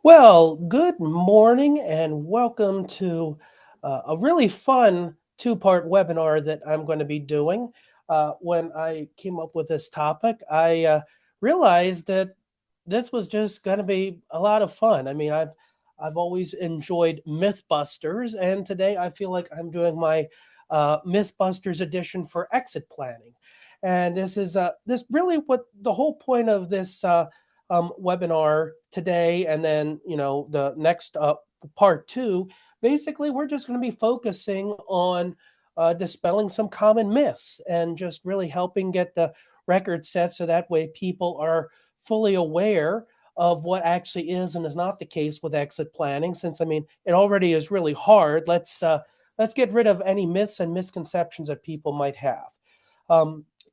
Well, good morning and welcome to a really fun two-part webinar that I'm going to be doing. When I came up with this topic, I realized that this was just going to be a lot of fun. I've always enjoyed Mythbusters, and today I feel like I'm doing my Mythbusters edition for exit planning. And this really what the whole point of this webinar today, and then the next part two. Basically, we're just going to be focusing on dispelling some common myths and just really helping get the record set so that way people are fully aware of what actually is and is not the case with exit planning. Since it already is really hard. Let's get rid of any myths and misconceptions that people might have.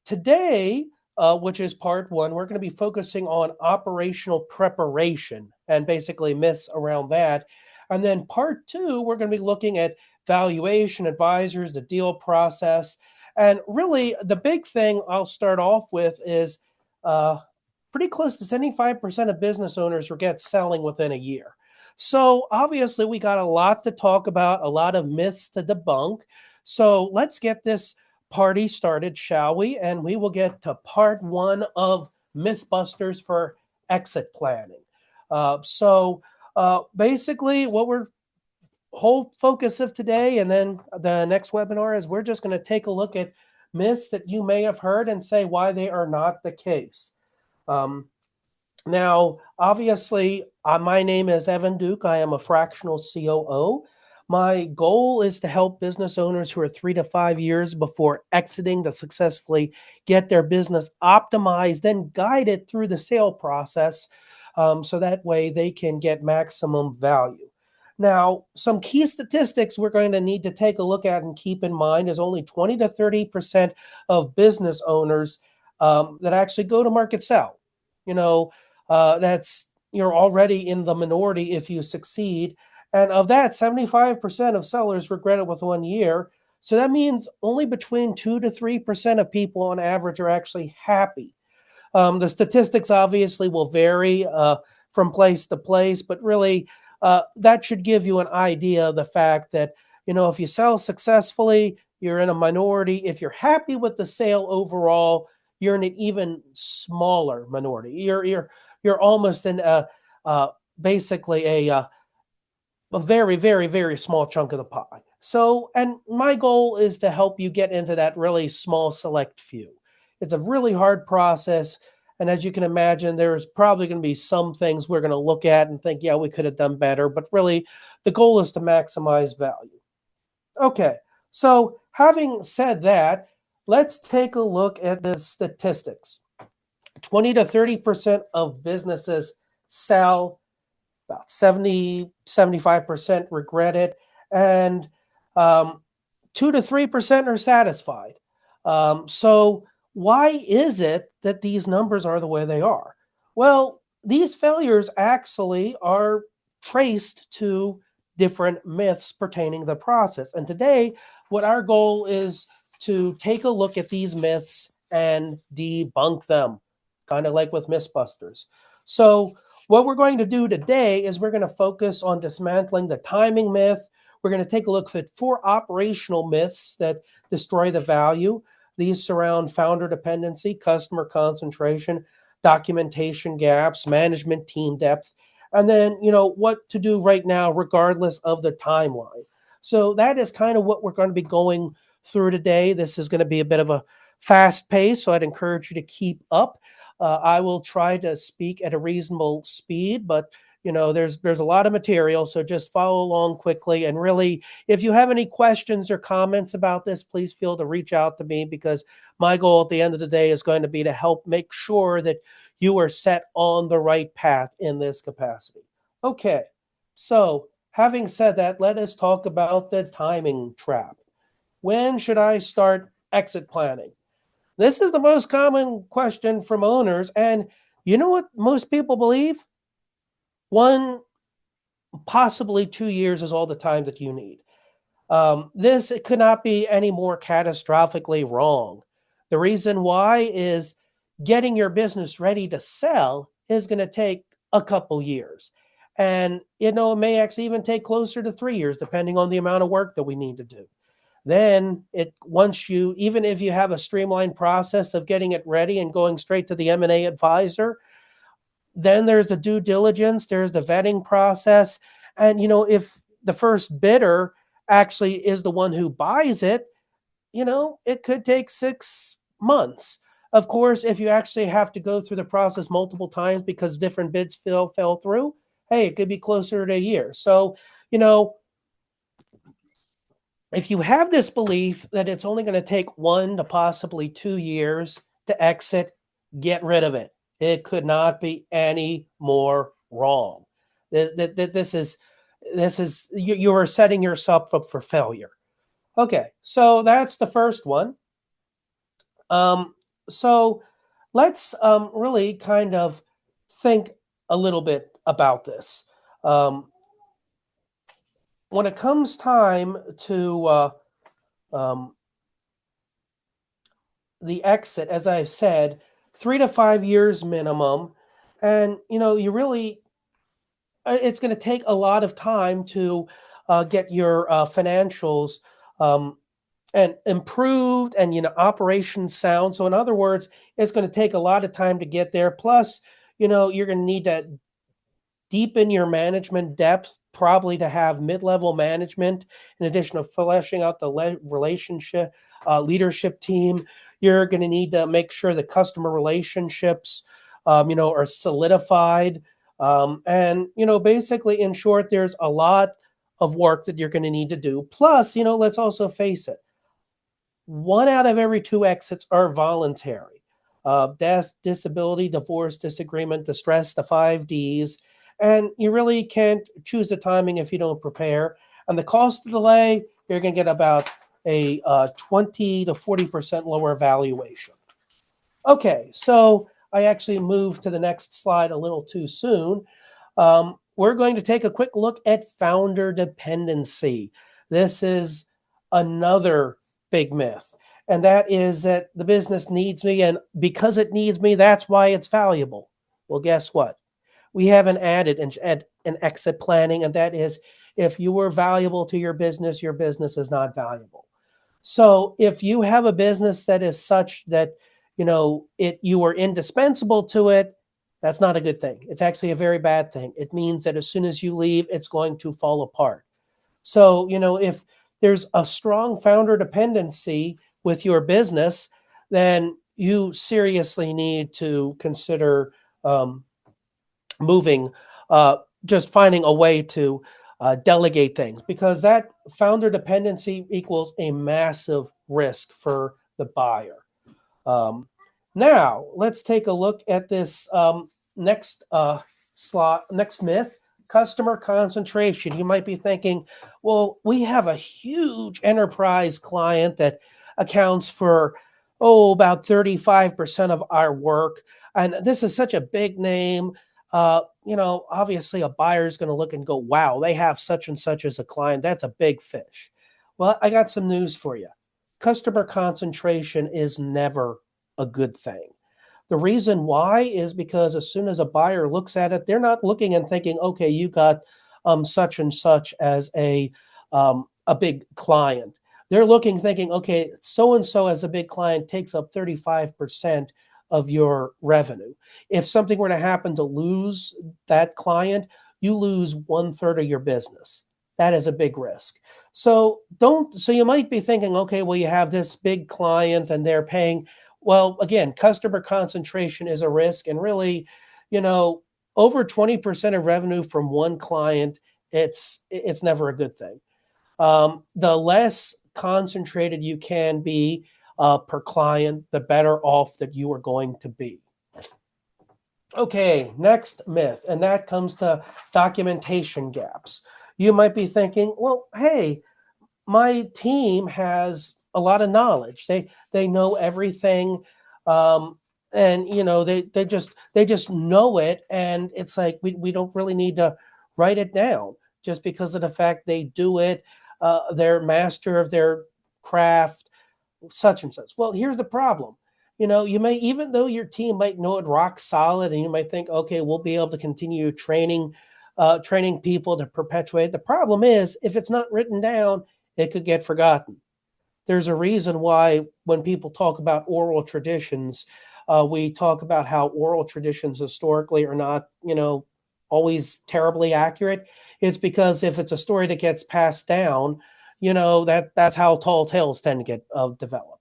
Today, which is part one, we're going to be focusing on operational preparation and basically myths around that. And then part two, we're going to be looking at valuation advisors, the deal process. And really, the big thing I'll start off with is pretty close to 75% of business owners forget selling within a year. So obviously, we got a lot to talk about, a lot of myths to debunk. So let's get this party started, shall we? And we will get to part one of Mythbusters for exit planning. Basically, what we're whole focus of today and then the next webinar is we're just going to take a look at myths that you may have heard and say why they are not the case. Um, Now, obviously, my name is Evan Duke. I am a fractional COO. My goal is to help business owners who are 3 to 5 years before exiting to successfully get their business optimized, then guided through the sale process so that way they can get maximum value. Now, some key statistics we're going to need to take a look at and keep in mind is only 20 to 30% of business owners that actually go to market sell. You know, that's you're already in the minority if you succeed. And of that, 75% of sellers regret it with 1 year. So that means only between 2 to 3% of people on average are actually happy. The statistics obviously will vary from place to place, but really that should give you an idea of the fact that, if you sell successfully, you're in a minority. If you're happy with the sale overall, you're in an even smaller minority. You're almost in basically a very, very, very small chunk of the pie. So, and my goal is to help you get into that really small select few. It's a really hard process. And as you can imagine, there's probably going to be some things we're going to look at and think, yeah, we could have done better. But really, the goal is to maximize value. Okay. So, having said that, let's take a look at the statistics. 20 to 30% of businesses sell, about 75% regret it, and um, 2 to 3% are satisfied. So, why is it that these numbers are the way they are? Well, these failures actually are traced to different myths pertaining to the process. And today, what our goal is to take a look at these myths and debunk them, kind of like with Mythbusters. So, what we're going to do today is we're going to focus on dismantling the timing myth. We're going to take a look at 4 operational myths that destroy the value. These surround founder dependency, customer concentration, documentation gaps, management team depth, and then, what to do right now, regardless of the timeline. So that is kind of what we're going to be going through today. This is going to be a bit of a fast pace, so I'd encourage you to keep up. I will try to speak at a reasonable speed, but there's a lot of material, so just follow along quickly. And really, if you have any questions or comments about this, please feel to reach out to me, because my goal at the end of the day is going to be to help make sure that you are set on the right path in this capacity. Okay, so having said that, let us talk about the timing trap. When should I start exit planning? This is the most common question from owners. And you know what most people believe? One, possibly 2 years is all the time that you need. This it could not be any more catastrophically wrong. The reason why is getting your business ready to sell is going to take a couple years. And, it may actually even take closer to 3 years, depending on the amount of work that we need to do. Then even if you have a streamlined process of getting it ready and going straight to the M&A advisor, then there's the due diligence, there's the vetting process. And, if the first bidder actually is the one who buys it, it could take 6 months. Of course, if you actually have to go through the process multiple times because different bids fell through, hey, it could be closer to a year. So, you know, if you have this belief that it's only going to take 1 to possibly 2 years to exit, get rid of it. It could not be any more wrong. This is you are setting yourself up for failure. Okay, so that's the first one. So let's really kind of think a little bit about this. When it comes time to the exit, as I've said, 3 to 5 years minimum, and you really it's going to take a lot of time to get your financials um, and improved and operations sound. So in other words, it's going to take a lot of time to get there. Plus, you're going to need to deepen your management depth, probably to have mid-level management in addition to fleshing out the relationship leadership team. You're going to need to make sure the customer relationships are solidified. And basically, in short, there's a lot of work that you're going to need to do. Plus, let's also face it, 1 out of every 2 exits are voluntary. Death, disability, divorce, disagreement, distress, the 5 Ds. And you really can't choose the timing if you don't prepare. And the cost of delay, you're going to get about a 20 to 40% lower valuation. Okay, so I actually moved to the next slide a little too soon. We're going to take a quick look at founder dependency. This is another big myth, and that is that the business needs me, and because it needs me, that's why it's valuable. Well, guess what? We have an an exit planning, and that is, if you were valuable to your business is not valuable. So if you have a business that is such that you are indispensable to it, that's not a good thing. It's actually a very bad thing. It means that as soon as you leave, it's going to fall apart. So, if there's a strong founder dependency with your business, then you seriously need to consider moving, just finding a way to delegate things, because that founder dependency equals a massive risk for the buyer. Now, let's take a look at this next next myth, customer concentration. You might be thinking, well, we have a huge enterprise client that accounts for, about 35% of our work. And this is such a big name. Obviously a buyer is going to look and go, wow, they have such and such as a client. That's a big fish. Well, I got some news for you. Customer concentration is never a good thing. The reason why is because as soon as a buyer looks at it, they're not looking and thinking, okay, you got such and such as a big client. They're looking, thinking, okay, so and so as a big client takes up 35% of your revenue. If something were to happen to lose that client, you lose 1/3 of your business. That is a big risk. So you might be thinking, okay, well, you have this big client and they're paying. Well, again, customer concentration is a risk, and really, over 20% of revenue from one client, it's never a good thing. The less concentrated you can be per client, the better off that you are going to be. Okay, next myth, and that comes to documentation gaps. You might be thinking, well, hey, my team has a lot of knowledge. They know everything, and they just know it, and it's like we don't really need to write it down just because of the fact they do it. They're master of their craft, such and such. Well, here's the problem. You may, even though your team might know it rock solid, and you might think, okay, we'll be able to continue training training people to perpetuate. The problem is, if it's not written down, it could get forgotten. There's a reason why when people talk about oral traditions, we talk about how oral traditions historically are not, always terribly accurate. It's because if it's a story that gets passed down, that's how tall tales tend to get developed.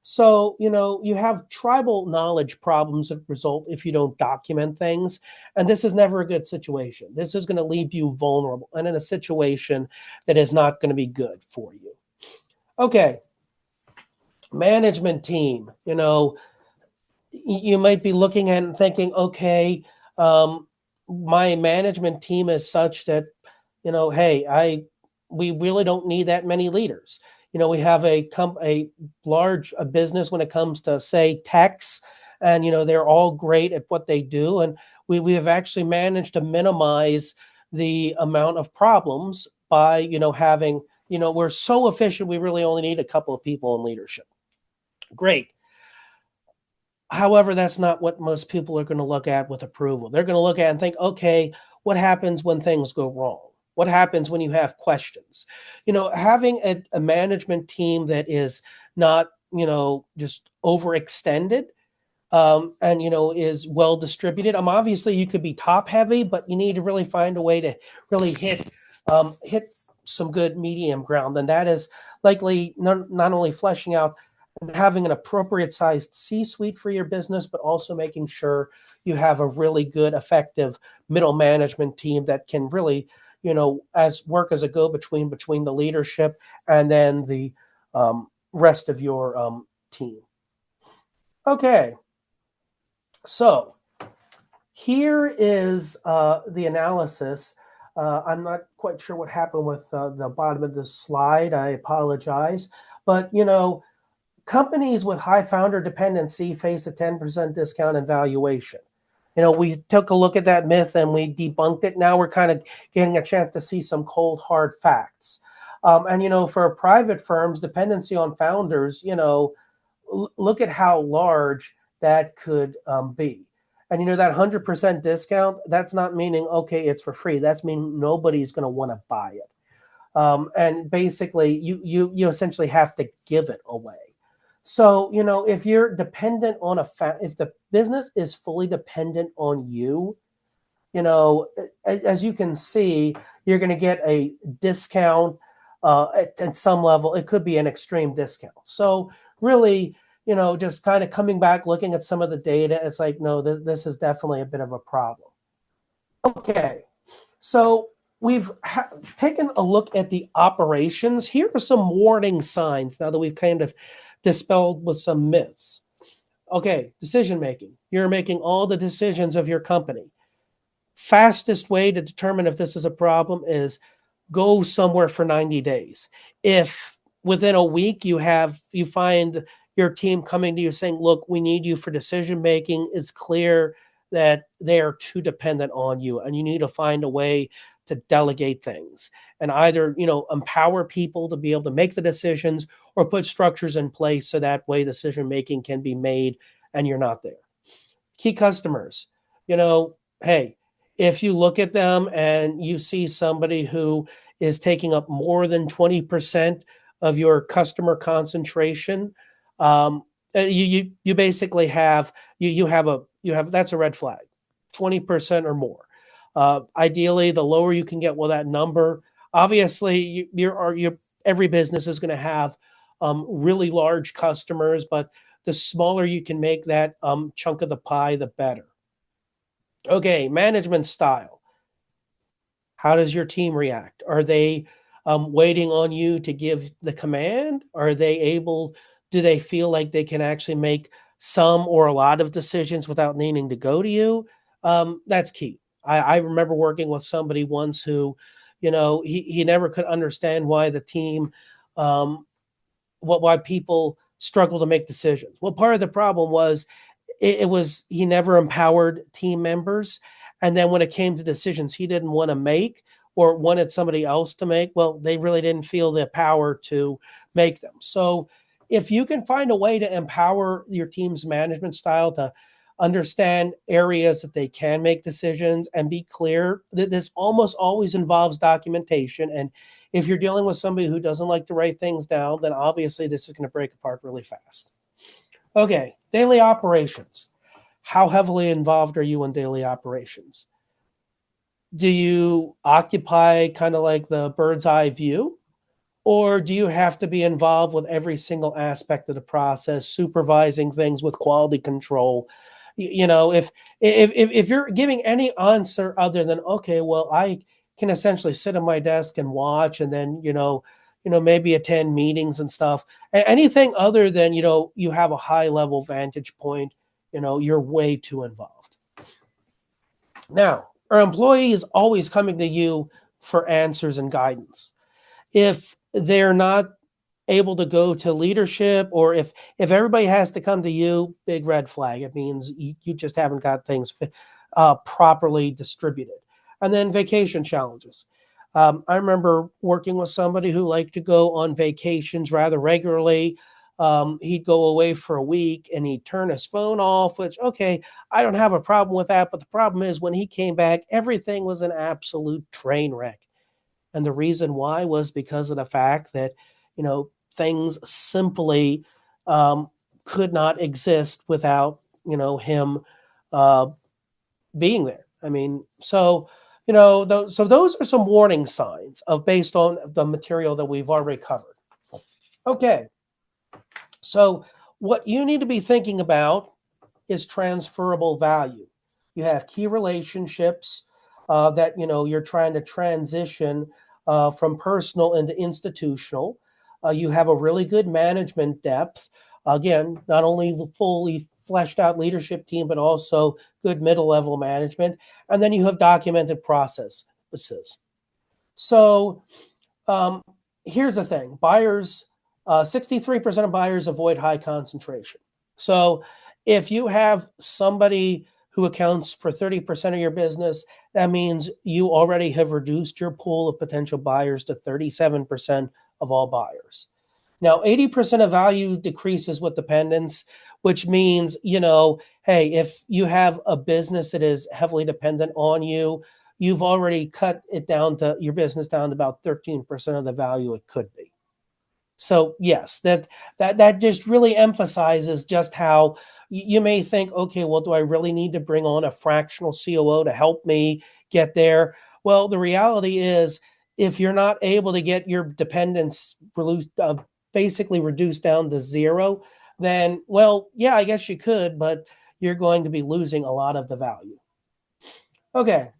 So, you have tribal knowledge problems that result if you don't document things. And this is never a good situation. This is going to leave you vulnerable and in a situation that is not going to be good for you. Okay, management team. You might be looking at and thinking, okay, my management team is such that, hey, we really don't need that many leaders. We have a large business when it comes to, say, techs, and they're all great at what they do, and we have actually managed to minimize the amount of problems by having we're so efficient we really only need a couple of people in leadership. Great. However, that's not what most people are going to look at with approval. They're going to look at and think, okay, what happens when things go wrong? What happens when you have questions? Having a management team that is not, just overextended, and, is well distributed. Obviously you could be top heavy, but you need to really find a way to really hit some good medium ground. And that is likely not only fleshing out and having an appropriate sized C-suite for your business, but also making sure you have a really good, effective middle management team that can really, work as a go-between between the leadership and then the rest of your team. Okay, so here is the analysis. I'm not quite sure what happened with the bottom of this slide. I apologize. But, companies with high founder dependency face a 10% discount in valuation. We took a look at that myth and we debunked it. Now we're kind of getting a chance to see some cold, hard facts. And, for private firms, dependency on founders, look at how large that could be. And, that 100% discount, that's not meaning, okay, it's for free. That's meaning nobody's going to want to buy it. And basically, you essentially have to give it away. So, if you're dependent on if the business is fully dependent on you, as you can see, you're going to get a discount at some level. It could be an extreme discount. So really, just kind of coming back, looking at some of the data, it's like, no, this is definitely a bit of a problem. Okay, so we've taken a look at the operations. Here are some warning signs now that we've kind of dispelled with some myths. Okay, decision making. You're making all the decisions of your company. Fastest way to determine if this is a problem is go somewhere for 90 days. If within a week you find your team coming to you saying, look, we need you for decision making, it's clear that they are too dependent on you and you need to find a way to delegate things and either, empower people to be able to make the decisions or put structures in place so that way decision making can be made and you're not there. Key customers, hey, if you look at them and you see somebody who is taking up more than 20% of your customer concentration, you basically have that's a red flag, 20% or more. Ideally, the lower you can get with that number. Obviously, every business is going to have really large customers, but the smaller you can make that chunk of the pie, the better. Okay, management style. How does your team react? Are they waiting on you to give the command? Do they feel like they can actually make some or a lot of decisions without needing to go to you? That's key. I remember working with somebody once who, he never could understand why the team, why people struggle to make decisions. Well, part of the problem was he never empowered team members. And then when it came to decisions he didn't want to make or wanted somebody else to make, well, they really didn't feel the power to make them. So if you can find a way to empower your team's management style to understand areas that they can make decisions, and be clear that this almost always involves documentation. And if you're dealing with somebody who doesn't like to write things down, then obviously this is going to break apart really fast. Okay, daily operations. How heavily involved are you in daily operations? Do you occupy kind of like the bird's eye view? Or do you have to be involved with every single aspect of the process, supervising things with quality control? If you're giving any answer other than, okay, well, I can essentially sit at my desk and watch, and then maybe attend meetings and stuff. Anything other than you have a high level vantage point, you're way too involved. Now, our employee is always coming to you for answers and guidance. If they're not able to go to leadership, or if everybody has to come to you, big red flag. It means you just haven't got things properly distributed. And then vacation challenges. I remember working with somebody who liked to go on vacations rather regularly. He'd go away for a week and he'd turn his phone off, which, okay, I don't have a problem with that. But the problem is when he came back, everything was an absolute train wreck. And the reason why was because of the fact that, things simply could not exist without, him being there. I mean, so, so those are some warning signs based on the material that we've already covered. Okay. So what you need to be thinking about is transferable value. You have key relationships that, you're trying to transition from personal into institutional. You have a really good management depth. Again, not only the fully fleshed out leadership team, but also good middle level management. And then you have documented processes. So here's the thing. Buyers, 63% of buyers avoid high concentration. So if you have somebody who accounts for 30% of your business, that means you already have reduced your pool of potential buyers to 37% of all buyers. Now, 80% of value decreases with dependence, which means, hey, if you have a business that is heavily dependent on you, you've already cut it down to your business down to about 13% of the value it could be. So yes, that just really emphasizes just how you may think, okay, well, do I really need to bring on a fractional COO to help me get there? Well, the reality is, if you're not able to get your dependence basically reduced down to zero, then, well, yeah, I guess you could, but you're going to be losing a lot of the value. Okay.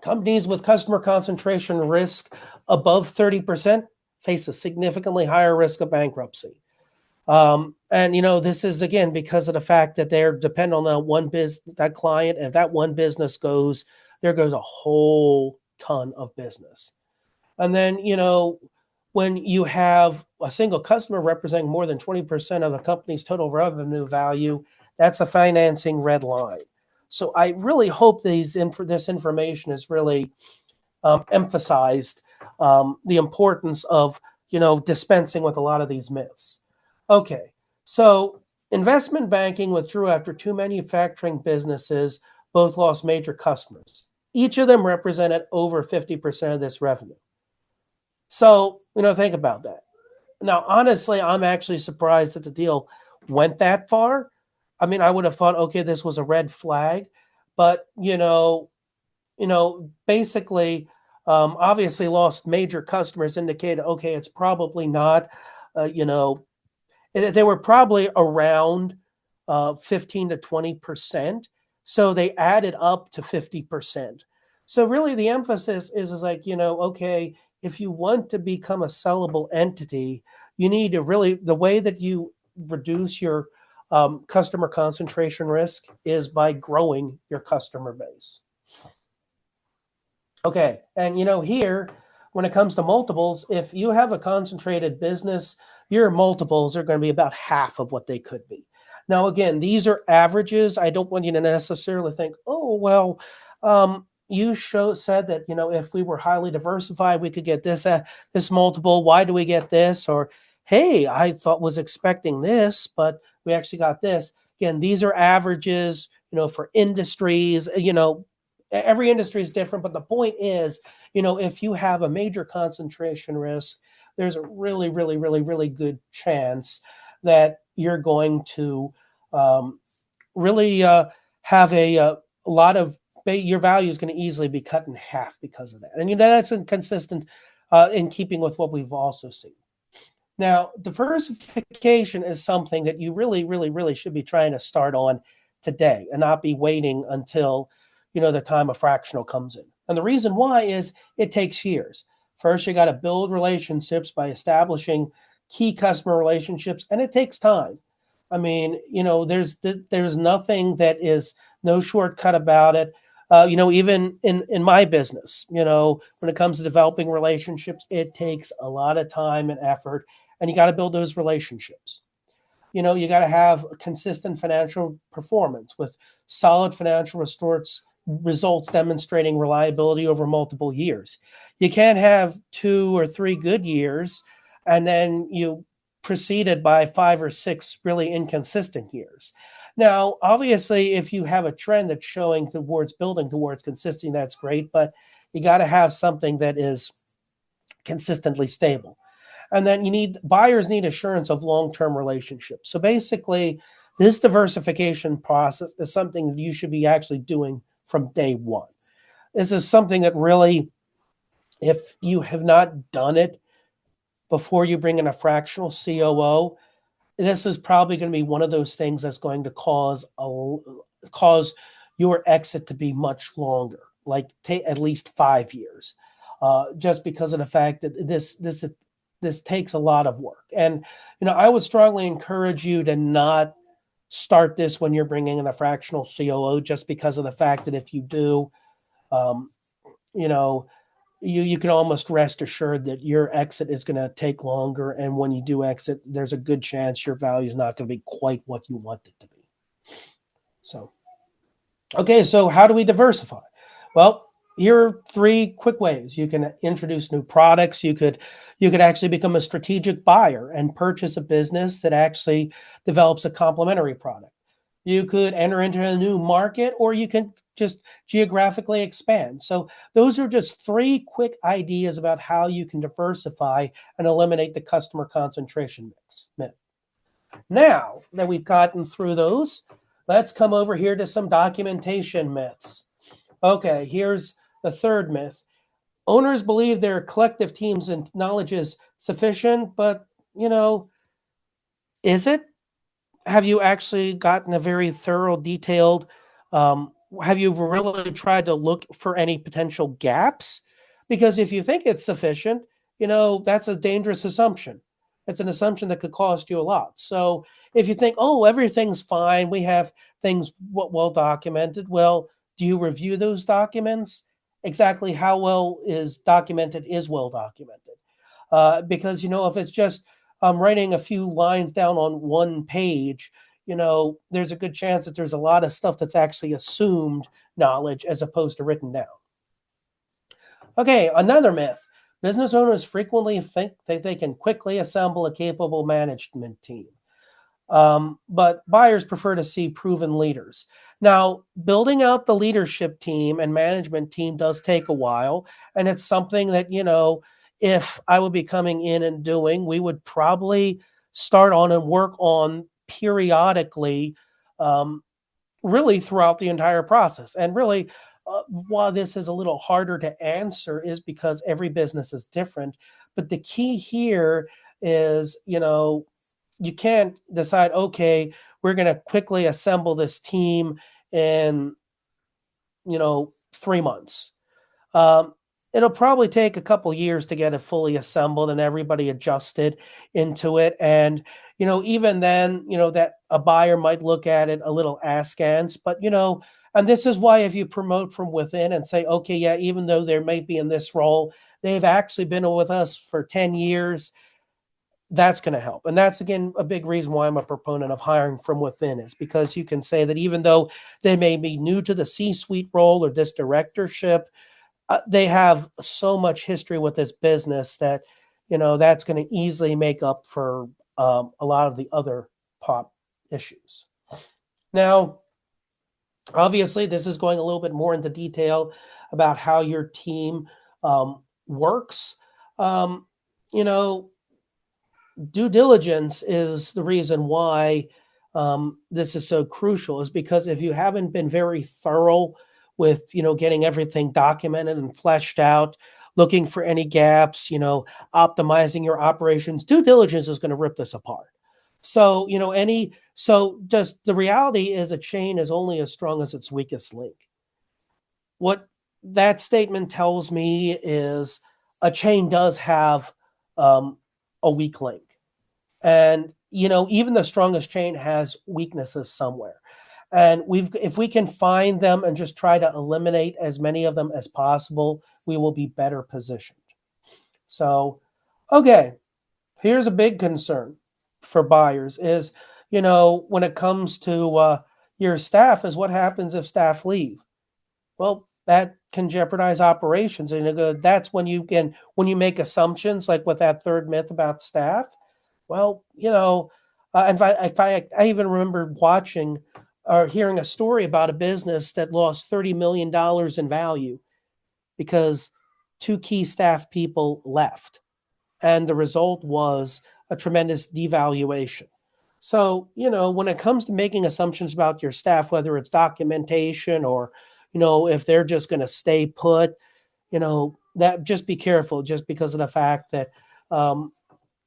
Companies with customer concentration risk above 30% face a significantly higher risk of bankruptcy. And this is again because of the fact that they're dependent on that client. If that one business goes, there goes a whole ton of business. And then, when you have a single customer representing more than 20% of a company's total revenue value, that's a financing red line. So I really hope this information is really emphasized the importance of, dispensing with a lot of these myths. Okay, so investment banking withdrew after two manufacturing businesses both lost major customers. Each of them represented over 50% of this revenue. So, think about that. Now, honestly, I'm actually surprised that the deal went that far. I mean, I would have thought, okay, this was a red flag, but, basically, obviously lost major customers indicated, okay, it's probably not, they were probably around 15 to 20%. So they added up to 50%. So really the emphasis is like, okay, if you want to become a sellable entity, you need to really, the way that you reduce your customer concentration risk is by growing your customer base. Okay, and here, when it comes to multiples, if you have a concentrated business, your multiples are going to be about half of what they could be. Now, again, these are averages. I don't want you to necessarily think, oh, well, you said that, if we were highly diversified, we could get this multiple. Why do we get this? Or, hey, I was expecting this, but we actually got this. Again, these are averages, for industries, every industry is different, but the point is, if you have a major concentration risk, there's a really, really, really, really good chance that you're going to really have a lot of your value is going to easily be cut in half because of that. And that's inconsistent in keeping with what we've also seen. Now, diversification is something that you really, really, really should be trying to start on today and not be waiting until, the time of fractional comes in. And the reason why is it takes years. First, you got to build relationships by establishing key customer relationships, and it takes time. I mean, there's nothing that is no shortcut about it. Even in my business, when it comes to developing relationships, it takes a lot of time and effort, and you got to build those relationships. You got to have consistent financial performance with solid financial results demonstrating reliability over multiple years. You can't have 2 or 3 good years and then you preceded by 5 or 6 really inconsistent years. Now, obviously, if you have a trend that's showing towards building towards consistency, that's great, but you got to have something that is consistently stable. And then buyers need assurance of long-term relationships. So basically, this diversification process is something that you should be actually doing from day one. This is something that really, if you have not done it before you bring in a fractional COO, this is probably going to be one of those things that's going to cause your exit to be much longer, like at least 5 years, just because of the fact that this takes a lot of work. And I would strongly encourage you to not start this when you're bringing in a fractional COO, just because of the fact that if you do, you can almost rest assured that your exit is going to take longer. And when you do exit, there's a good chance your value is not going to be quite what you want it to be. So, okay, so how do we diversify? Well, here are 3 quick ways. You can introduce new products. You could actually become a strategic buyer and purchase a business that actually develops a complementary product. You could enter into a new market, or you can just geographically expand. So those are just 3 quick ideas about how you can diversify and eliminate the customer concentration myth. Now that we've gotten through those, let's come over here to some documentation myths. Okay, here's the 3rd myth. Owners believe their collective team's knowledge is sufficient, but, is it? Have you actually gotten a very thorough, detailed, have you really tried to look for any potential gaps? Because if you think it's sufficient, that's a dangerous assumption. It's an assumption that could cost you a lot. So if you think, oh, everything's fine, we have things well documented, well, do you review those documents? Exactly how well is well documented. Because, if it's just writing a few lines down on one page, there's a good chance that there's a lot of stuff that's actually assumed knowledge as opposed to written down. Okay, another myth. Business owners frequently think that they can quickly assemble a capable management team. But buyers prefer to see proven leaders. Now, building out the leadership team and management team does take a while. And it's something that, if I would be coming in and doing, we would probably start on and work on periodically, really throughout the entire process. And really, while this is a little harder to answer is because every business is different. But the key here is, you can't decide, okay, we're going to quickly assemble this team in, 3 months. It'll probably take a couple years to get it fully assembled and everybody adjusted into it. And, even then, that a buyer might look at it a little askance, but, and this is why if you promote from within and say, okay, yeah, even though they may be in this role, they've actually been with us for 10 years, that's going to help. And that's, again, a big reason why I'm a proponent of hiring from within, is because you can say that even though they may be new to the C-suite role or this directorship, they have so much history with this business that, that's going to easily make up for a lot of the other pop issues. Now, obviously, this is going a little bit more into detail about how your team works. Um, you know, due diligence is the reason why this is so crucial, is because if you haven't been very thorough with getting everything documented and fleshed out, looking for any gaps, optimizing your operations, due diligence is going to rip this apart. So just the reality is, a chain is only as strong as its weakest link. What that statement tells me is a chain does have um, a weak link. And even the strongest chain has weaknesses somewhere. And if we can find them and just try to eliminate as many of them as possible, we will be better positioned. So, okay, here's a big concern for buyers is, when it comes to your staff, is what happens if staff leave? Well, that can jeopardize operations, and that's when you make assumptions, like with that third myth about staff. Well, I even remember watching or hearing a story about a business that lost $30 million in value because two key staff people left, and the result was a tremendous devaluation. So, when it comes to making assumptions about your staff, whether it's documentation or, if they're just going to stay put, that just be careful, just because of the fact that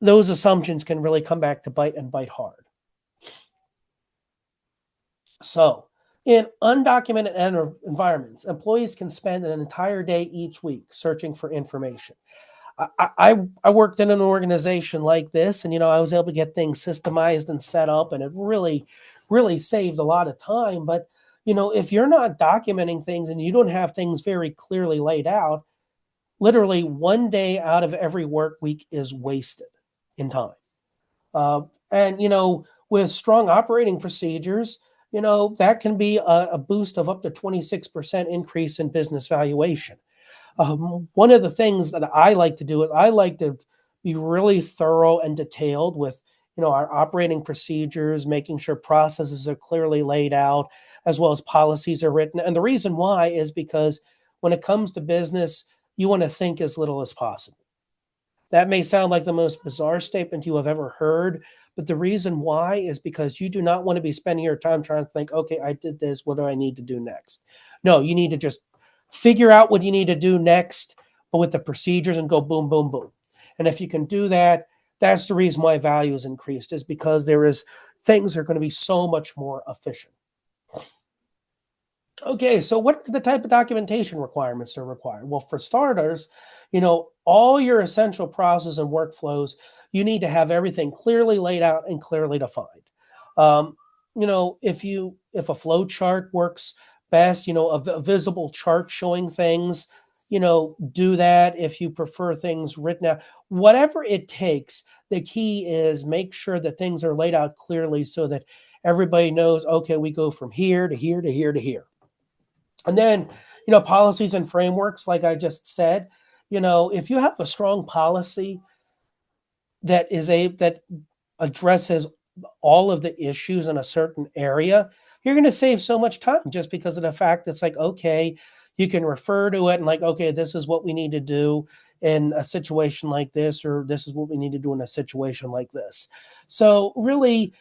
those assumptions can really come back to bite and bite hard. So, in undocumented environments, employees can spend an entire day each week searching for information. I worked in an organization like this, and I was able to get things systemized and set up, and it really saved a lot of time. But if you're not documenting things and you don't have things very clearly laid out, literally one day out of every work week is wasted in time. And with strong operating procedures, that can be a boost of up to 26% increase in business valuation. One of the things that I like to do is I like to be really thorough and detailed with our operating procedures, making sure processes are clearly laid out, as well as policies are written. And the reason why is because when it comes to business, you want to think as little as possible. That may sound like the most bizarre statement you have ever heard, but the reason why is because you do not want to be spending your time trying to think, okay, I did this, what do I need to do next? No, you need to just figure out what you need to do next, but with the procedures, and go boom, boom, boom. And if you can do that, that's the reason why value is increased, is because things are going to be so much more efficient. Okay, so what are the type of documentation requirements that are required? Well, for starters, all your essential processes and workflows, you need to have everything clearly laid out and clearly defined. Um, if a flow chart works best, a visible chart showing things, do that. If you prefer things written out, whatever it takes, the key is make sure that things are laid out clearly so that everybody knows, okay, we go from here to here to here to here. And then, policies and frameworks, like I just said, if you have a strong policy that addresses all of the issues in a certain area, you're going to save so much time, just because of the fact that it's like, okay, you can refer to it and like, okay, this is what we need to do in a situation like this, or this is what we need to do in a situation like this. So really,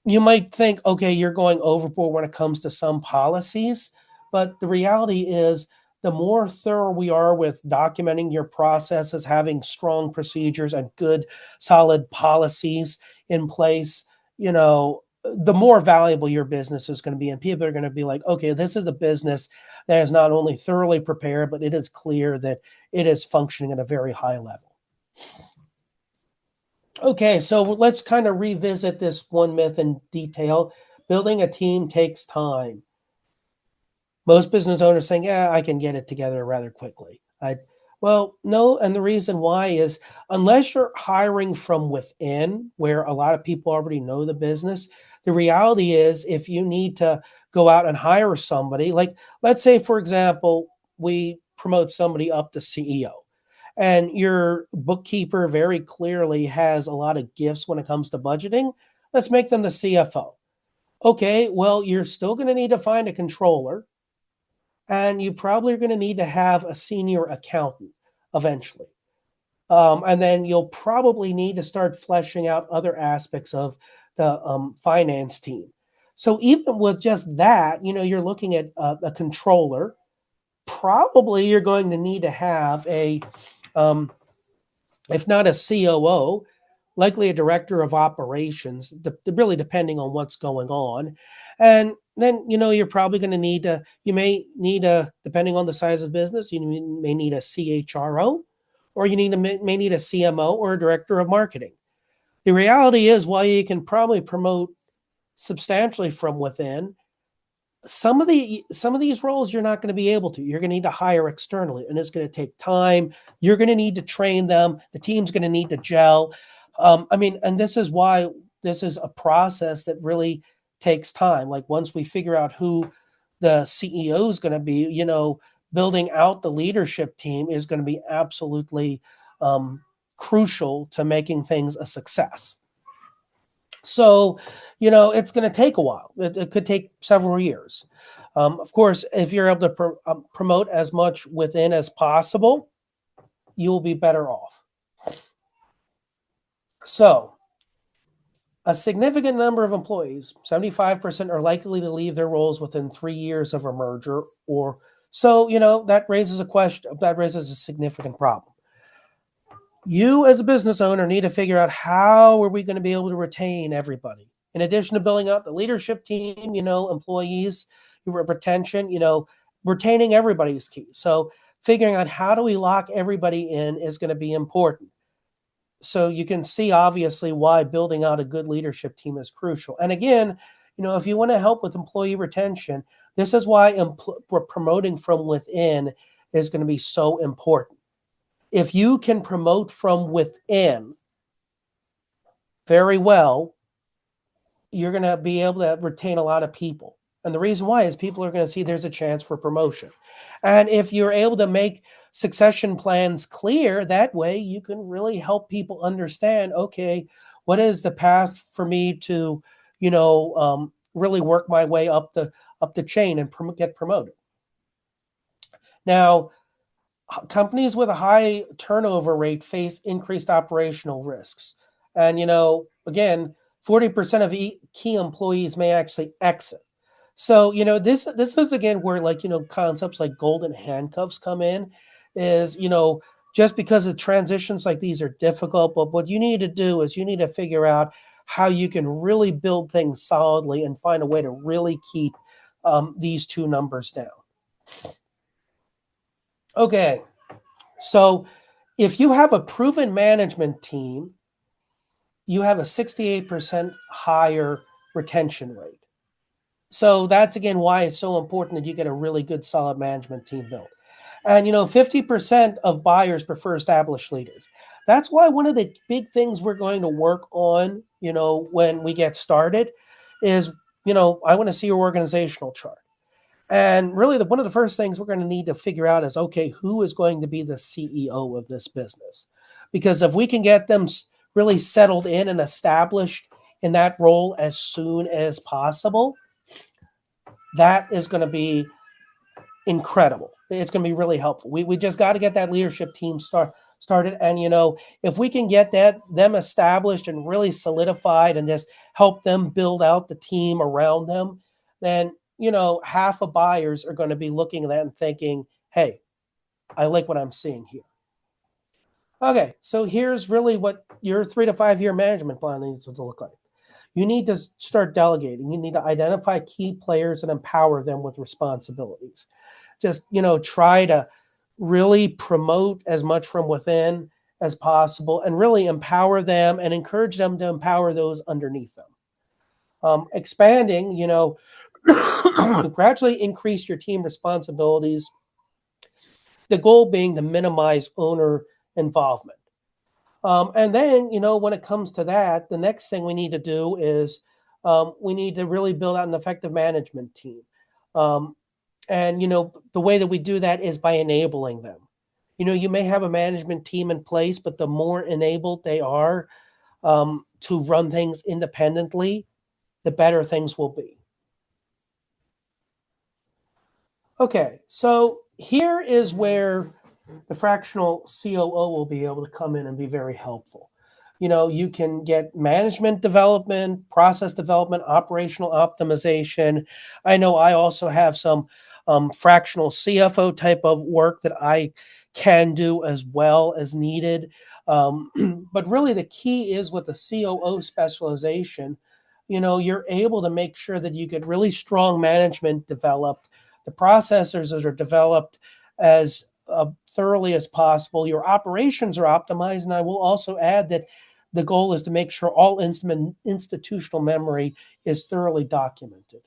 you might think, okay, you're going overboard when it comes to some policies, but the reality is, the more thorough we are with documenting your processes, having strong procedures and good, solid policies in place, the more valuable your business is going to be. And people are going to be like, okay, this is a business that is not only thoroughly prepared, but it is clear that it is functioning at a very high level. Okay, so let's kind of revisit this one myth in detail. Building a team takes time. Most business owners saying, yeah, I can get it together rather quickly. Well, no, and the reason why is, unless you're hiring from within, where a lot of people already know the business, the reality is, if you need to go out and hire somebody, like let's say, for example, we promote somebody up to CEO, and your bookkeeper very clearly has a lot of gifts when it comes to budgeting, let's make them the CFO. Okay, well, you're still going to need to find a controller, and you probably are going to need to have a senior accountant eventually. And then you'll probably need to start fleshing out other aspects of the finance team. So even with just that, you're looking at a controller. Probably you're going to need to have um, if not a COO, likely a director of operations, really depending on what's going on. And then, you're probably going to you may need depending on the size of the business, you may need a CHRO, or may need a CMO or a director of marketing. The reality is, while you can probably promote substantially from within, some of these roles you're not going to be able to. You're going to need to hire externally, and it's going to take time. You're going to need to train them. The team's going to need to gel. And this is why this is a process that really takes time. Like once we figure out who the CEO is going to be, building out the leadership team is going to be absolutely crucial to making things a success. So, it's going to take a while. It could take several years. Of course, if you're able to promote as much within as possible, you will be better off. So, a significant number of employees, 75%, are likely to leave their roles within 3 years of a merger. Or so, that raises a question. That raises a significant problem. You, as a business owner, need to figure out how are we going to be able to retain everybody. In addition to building out the leadership team, employees, retention, retaining everybody is key. So figuring out how do we lock everybody in is going to be important. So you can see obviously why building out a good leadership team is crucial. And again, if you want to help with employee retention, this is why promoting from within is going to be so important. If you can promote from within very well, you're going to be able to retain a lot of people. And the reason why is people are going to see there's a chance for promotion. And if you're able to make succession plans clear, that way you can really help people understand, okay, what is the path for me to, really work my way up the chain and get promoted. Now, companies with a high turnover rate face increased operational risks. And, again, 40% of key employees may actually exit. So, this is again where concepts like golden handcuffs come in is, just because the transitions like these are difficult, but what you need to do is you need to figure out how you can really build things solidly and find a way to really keep these two numbers down. Okay. So if you have a proven management team, you have a 68% higher retention rate. So that's again why it's so important that you get a really good, solid management team built. And 50% of buyers prefer established leaders. That's why one of the big things we're going to work on, when we get started is, I want to see your organizational chart. And really, one of the first things we're going to need to figure out is, okay, who is going to be the CEO of this business? Because if we can get them really settled in and established in that role as soon as possible, that is going to be incredible. It's going to be really helpful. We just got to get that leadership team started. And, if we can get them established and really solidified and just help them build out the team around them, then half of buyers are going to be looking at that and thinking, hey, I like what I'm seeing here. Okay, so here's really what your 3 to 5 year management plan needs to look like. You need to start delegating. You need to identify key players and empower them with responsibilities. Just, try to really promote as much from within as possible and really empower them and encourage them to empower those underneath them. Expanding, gradually increase your team responsibilities. The goal being to minimize owner involvement. And then, when it comes to that, the next thing we need to do is we need to really build out an effective management team. And, the way that we do that is by enabling them. You may have a management team in place, but the more enabled they are to run things independently, the better things will be. Okay, so here is where the fractional COO will be able to come in and be very helpful. You can get management development, process development, operational optimization. I know I also have some fractional CFO type of work that I can do as well as needed. But really, the key is with the COO specialization, you're able to make sure that you get really strong management developed. The processors are developed as thoroughly as possible. Your operations are optimized. And I will also add that the goal is to make sure all institutional memory is thoroughly documented.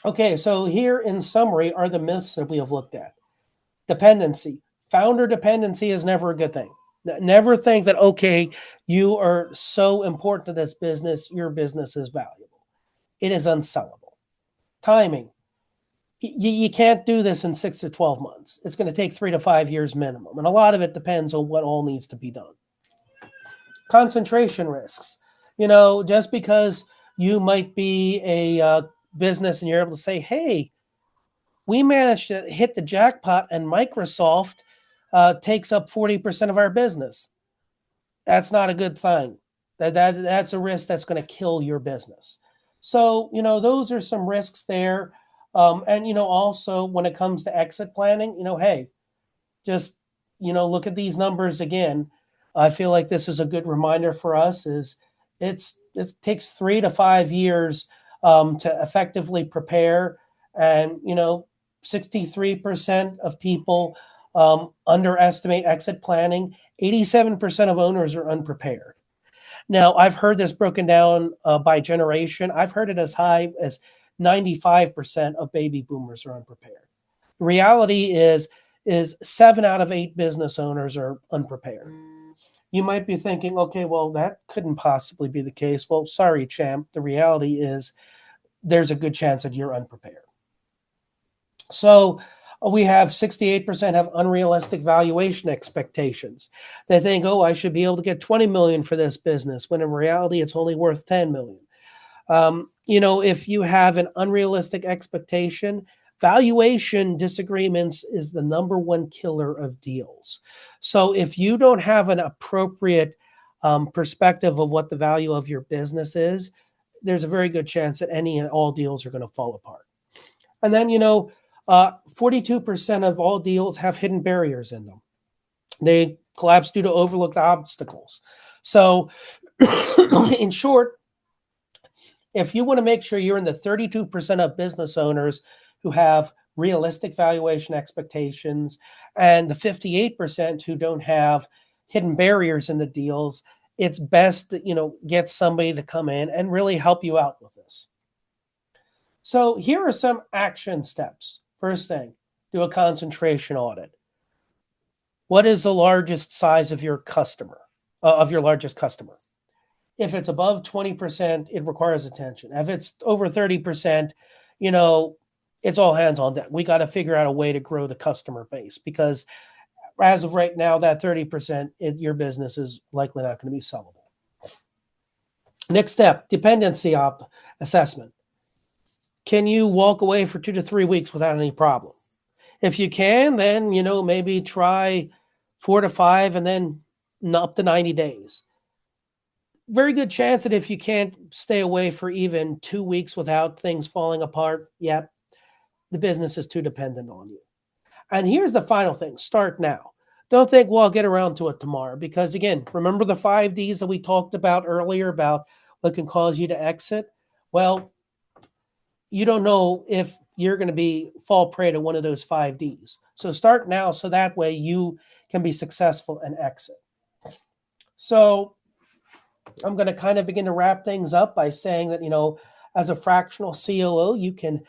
Okay, so here in summary are the myths that we have looked at. Dependency. Founder dependency is never a good thing. Never think that, okay, you are so important to this business, your business is valuable. It is unsellable. Timing. You can't do this in 6 to 12 months. It's going to take 3 to 5 years minimum. And a lot of it depends on what all needs to be done. Concentration risks. Just because you might be a business and you're able to say, hey, we managed to hit the jackpot and Microsoft takes up 40% of our business. That's not a good thing. That's a risk that's going to kill your business. So, those are some risks there. And, also when it comes to exit planning, hey, just, look at these numbers again. I feel like this is a good reminder for us it takes 3 to 5 years to effectively prepare. And, 63% of people underestimate exit planning. 87% of owners are unprepared. Now, I've heard this broken down by generation. I've heard it as high as 95% of baby boomers are unprepared. The reality is 7 out of 8 business owners are unprepared. You might be thinking, okay, well, that couldn't possibly be the case. Well, sorry, champ. The reality is there's a good chance that you're unprepared. So we have 68% have unrealistic valuation expectations. They think, oh, I should be able to get 20 million for this business, when in reality it's only worth 10 million. If you have an unrealistic expectation, valuation disagreements is the number one killer of deals. So if you don't have an appropriate perspective of what the value of your business is, there's a very good chance that any and all deals are going to fall apart. And then, 42% of all deals have hidden barriers in them. They collapse due to overlooked obstacles. So in short, if you want to make sure you're in the 32% of business owners who have realistic valuation expectations and the 58% who don't have hidden barriers in the deals, it's best that, get somebody to come in and really help you out with this. So here are some action steps. First thing, do a concentration audit. What is the largest size of your customer, of your largest customer? If it's above 20%, it requires attention. If it's over 30%, it's all hands on deck. We got to figure out a way to grow the customer base, because as of right now, that 30%, your business is likely not going to be sellable. Next step, dependency assessment. Can you walk away for 2 to 3 weeks without any problem? If you can, then, maybe try 4 to 5 and then up to 90 days. Very good chance that if you can't stay away for even 2 weeks without things falling apart, the business is too dependent on you. And here's the final thing, start now. Don't think, well, I'll get around to it tomorrow. Because again, remember the 5 Ds that we talked about earlier about what can cause you to exit? Well, you don't know if you're going to fall prey to one of those 5 Ds. So start now, so that way you can be successful and exit. So I'm going to kind of begin to wrap things up by saying that, as a fractional COO, you can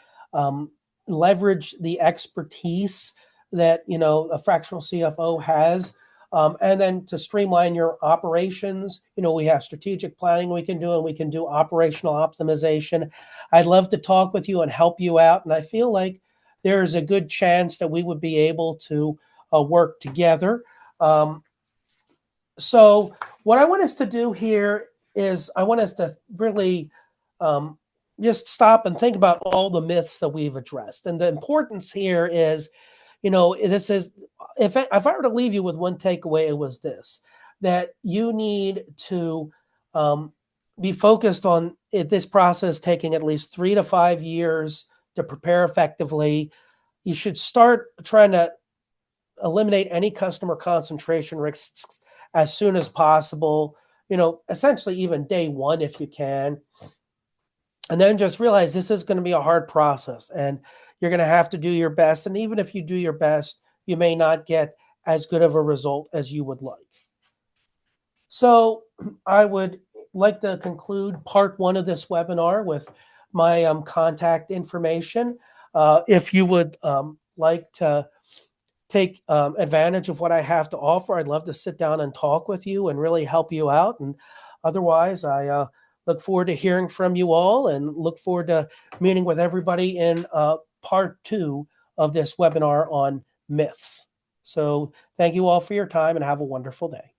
leverage the expertise that, a fractional CFO has. And then to streamline your operations, we have strategic planning we can do, and we can do operational optimization. I'd love to talk with you and help you out. And I feel like there's a good chance that we would be able to work together. So what I want us to do here is I want us to really just stop and think about all the myths that we've addressed. And the importance here is, this is, if I were to leave you with one takeaway, it was this, that you need to be focused on this process taking at least 3 to 5 years to prepare effectively. You should start trying to eliminate any customer concentration risks as soon as possible, essentially even day one if you can. And then just realize this is going to be a hard process and you're going to have to do your best. And even if you do your best, you may not get as good of a result as you would like. So I would like to conclude part one of this webinar with my contact information. If you would like to take advantage of what I have to offer, I'd love to sit down and talk with you and really help you out. And otherwise, I look forward to hearing from you all and look forward to meeting with everybody in part two of this webinar on myths. So thank you all for your time and have a wonderful day.